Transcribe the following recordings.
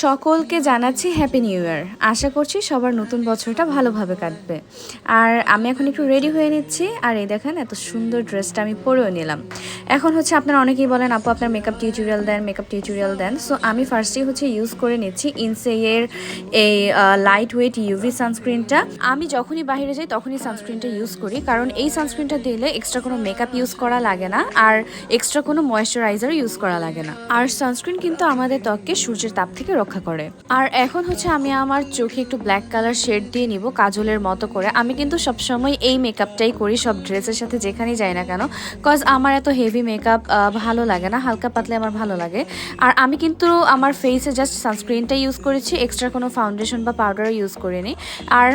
সকলকে জানাচ্ছি happy new year. আশা করছি সবার নতুন বছরটা ভালোভাবে কাটবে। আর আমি এখন একটু রেডি হয়ে নিচ্ছি। আর এই দেখেন এত সুন্দর ড্রেসটা আমি পরেও নিলাম। এখন হচ্ছে আপনারা অনেকেই বলেন আপু আপনার মেকআপ টিউটোরিয়াল দেন। সো আমি ফার্স্টেই হচ্ছে ইউজ করে নিচ্ছি ইনসেয়ের এই লাইট ওয়েট ইউভি সানস্ক্রিনটা। আমি যখনই বাইরে যাই তখনই সানস্ক্রিনটা ইউজ করি, কারণ এই সানস্ক্রিনটা দিলে এক্সট্রা কোনো মেকআপ ইউজ করা লাগে না, আর এক্সট্রা কোনো ময়েশ্চারাইজার ইউজ করা লাগে না। আর সানস্ক্রিন কিন্তু আমাদের ত্বককে সূর্যের তাপ থেকে রক্ষা করে। আর এখন হচ্ছে আমি আমার চোখে একটু ব্ল্যাক কালার শেড দিয়ে নিব কাজলের মতো করে। আমি কিন্তু সবসময় এই মেকআপটাই করি সব ড্রেসের সাথে যেখানেই যাই না কেন, কজ আমার এত হেভি মেকআপ ভালো লাগে না, হালকা পাতলে আমার ভালো লাগে। আর আমি কিন্তু আমার ফেসে জাস্ট সানস্ক্রিনটা ইউজ করেছি, এক্সট্রা কোনো ফাউন্ডেশন বা পাউডারও ইউজ করিনি। আর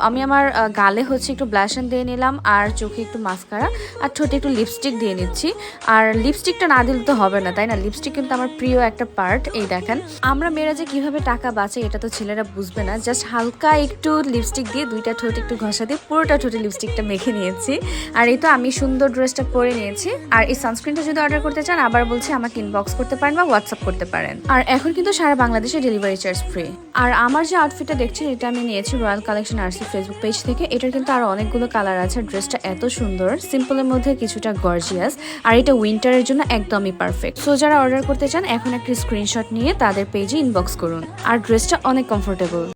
আমি আমার গালে হচ্ছে একটু ব্লাশন দিয়ে নিলাম, আর চোখে একটু মাস্কারা, আর ঠোঁটে একটু লিপস্টিক দিয়ে নিচ্ছি। আর লিপস্টিকটা না দিলে তো হবে না, তাই না? লিপস্টিক কিন্তু আমার প্রিয় একটা পার্ট। এই দেখেন আমরা মেয়েরা যে কিভাবে টাকা বাঁচে এটা তো ছেলেরা বুঝবে না। জাস্ট হালকা একটু লিপস্টিক দিয়ে দুইটা ঠোঁট একটু ঘষা দিয়ে পুরোটা ঠোঁটে লিপস্টিকটা মেখে নিয়েছি। আর এই তো আমি সুন্দর ড্রেসটা পরে নিয়েছি। আর এই সানস্ক্রিনটা যদি অর্ডার করতে চান আবার বলছি আমাকে ইনবক্স করতে পারেন বা হোয়াটসঅ্যাপ করতে পারেন। আর এখন কিন্তু সারা বাংলাদেশে ডেলিভারি চার্জ ফ্রি। আর আমার যে আউটফিটটা দেখছেন এটা আমি নিয়েছি royal collection RC Facebook page থেকে। এটার কিন্তু আরো অনেকগুলো কালার আছে। ড্রেসটা এত সুন্দর, সিম্পলের মধ্যে কিছুটা গর্জিয়াস, আর এটা উইন্টারের জন্য একদমই পারফেক্ট। সো যারা অর্ডার করতে চান এখন একটা স্ক্রিনশট নিয়ে তাদের পেজে ইনবক্স করুন। আর ড্রেসটা অনেক কমফোর্টেবল।